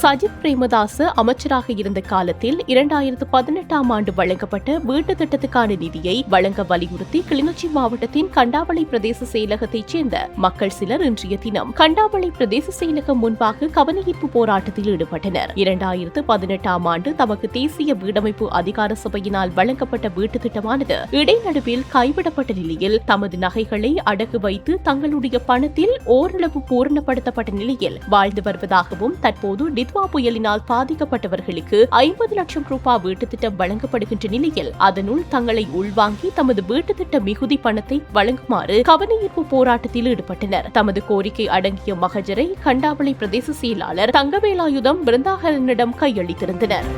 சஜித் பிரேமதாச அமைச்சராக இருந்த காலத்தில் 2018ஆம் ஆண்டு வழங்கப்பட்ட வீட்டு திட்டத்துக்கான நிதியை வழங்க வலியுறுத்தி கிளிநொச்சி மாவட்டத்தின் கண்டாவளை பிரதேச செயலகத்தைச் சேர்ந்த மக்கள் சிலர் இன்றைய தினம் கண்டாவளை பிரதேச செயலகம் முன்பாக கவனஈர்ப்பு போராட்டத்தில் ஈடுபட்டனர். 2018ஆம் ஆண்டு தமக்கு தேசிய வீடமைப்பு அதிகார சபையினால் வழங்கப்பட்ட வீட்டு திட்டமானது இடைநடுவில் கைவிடப்பட்ட நிலையில் தமது நகைகளை அடகு வைத்து தங்களுடைய பணத்தில் ஓரளவு பூரணப்படுத்தப்பட்ட நிலையில் வாழ்ந்து வருவதாகவும் தற்போது டித்வா புயலினால் பாதிக்கப்பட்டவர்களுக்கு 50 லட்சம் ரூபாய் வீட்டு திட்டம் வழங்கப்படுகின்ற நிலையில் அதனுள் தங்களை உள்வாங்கி தமது வீட்டு திட்ட மிகுதி பணத்தை வழங்குமாறு கவனஈர்ப்பு போராட்டத்தில் ஈடுபட்டனர். தமது கோரிக்கை அடங்கிய மகஜரை கண்டாவளை பிரதேச செயலாளர் தங்கவேலாயுதம் பிருந்தாகரனிடம் கையளித்திருந்தனர்.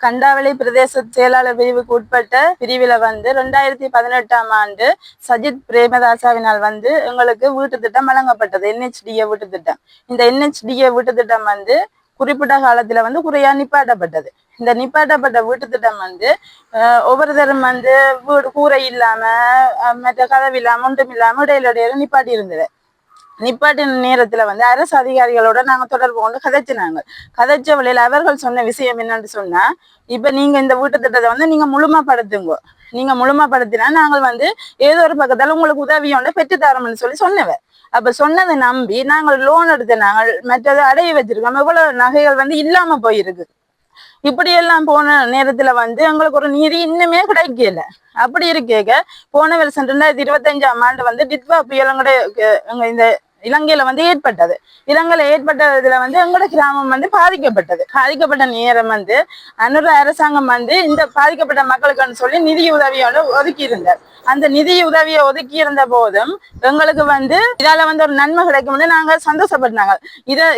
கண்டாவளை பிரதேச செயலாளர் பிரிவுக்கு உட்பட்ட பிரிவில் 2018ஆம் ஆண்டு சஜித் பிரேமதாசாவினால் எங்களுக்கு வீட்டு திட்டம் வழங்கப்பட்டது. NHDA வீட்டு திட்டம். இந்த NHDA வீட்டு திட்டம் குறிப்பிட்ட காலத்துல குறையா நிப்பாட்டப்பட்டது. இந்த நிப்பாட்டப்பட்ட வீட்டு திட்டம் ஒவ்வொருத்தரும் வீடு கூரை இல்லாம மற்ற கதவு இல்லாம ஒன்றும் இல்லாம இடையில நிப்பாட்டி இருந்தது. நிப்பாட்டின நேரத்துல அரசு அதிகாரிகளோட நாங்க தொடர்பு கொண்டு கதைச்சினாங்க. கதைச்ச வழியில அவர்கள் சொன்ன விஷயம் என்னன்னு சொன்னா, இப்ப நீங்க இந்த வீட்டு திட்டத்தை நீங்க முழுமைப்படுத்துங்க. நீங்க முழுமைப்படுத்தினா நாங்கள் ஏதோ ஒரு பக்கத்தால உங்களுக்கு உதவியோட பெற்றுத்தரோம்னு சொன்னவ. அப்ப சொன்னதை நம்பி நாங்கள் லோன் எடுத்து நாங்கள் மற்றது அடைய வச்சிருக்கோம். எவ்வளவு நகைகள் இல்லாம போயிருக்கு. இப்படியெல்லாம் போன நேரத்துல எங்களுக்கு ஒரு நீதி இன்னுமே கிடைக்கல. அப்படி இருக்கேக்க போன வருஷம் 2025ஆம் ஆண்டு டித்வா புயல் இந்த இலங்கையில ஏற்பட்டது. இலங்கையில ஏற்பட்டதுல எங்களோட கிராமம் பாதிக்கப்பட்ட நேரம் அனுர அரசாங்கம் இந்த பாதிக்கப்பட்ட மக்களுக்குன்னு சொல்லி நிதி உதவியோட ஒதுக்கி இருந்தார். அந்த நிதி உதவியை ஒதுக்கி இருந்த போதும் எங்களுக்கு இதால ஒரு நன்மை கிடைக்கும் நாங்க சந்தோஷப்பட்டாங்க.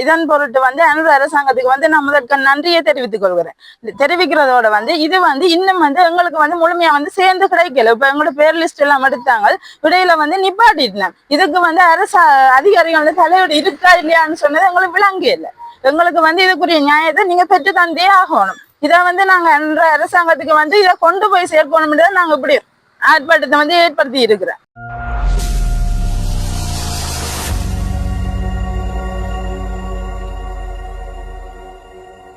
இதன் பொருட்டு அனுர அரசாங்கத்துக்கு நான் முதற்க நன்றியை தெரிவித்துக் கொள்கிறேன். தெரிவிக்கிறதோட இது இன்னும் எங்களுக்கு முழுமையா சேர்ந்து கிடைக்கல. இப்ப எங்களோட பேர் லிஸ்ட் எல்லாம் எடுத்தாங்க. இடையில நிப்பாட்டிட்டேன். இதுக்கு அரசு அதிகாரிகள் தலையோடு இருக்கா இல்லையான்னு சொன்னது எங்களுக்கு விளங்க இல்லை. எங்களுக்கு இதுக்குரிய நியாயத்தை நீங்க பெற்று தந்தே ஆகணும். இதை நாங்க அன்ற அரசாங்கத்துக்கு இதை கொண்டு போய் சேர்க்கணும். நாங்க இப்படி ஆர்ப்பாட்டத்தை ஏற்படுத்தி இருக்கிறோம்.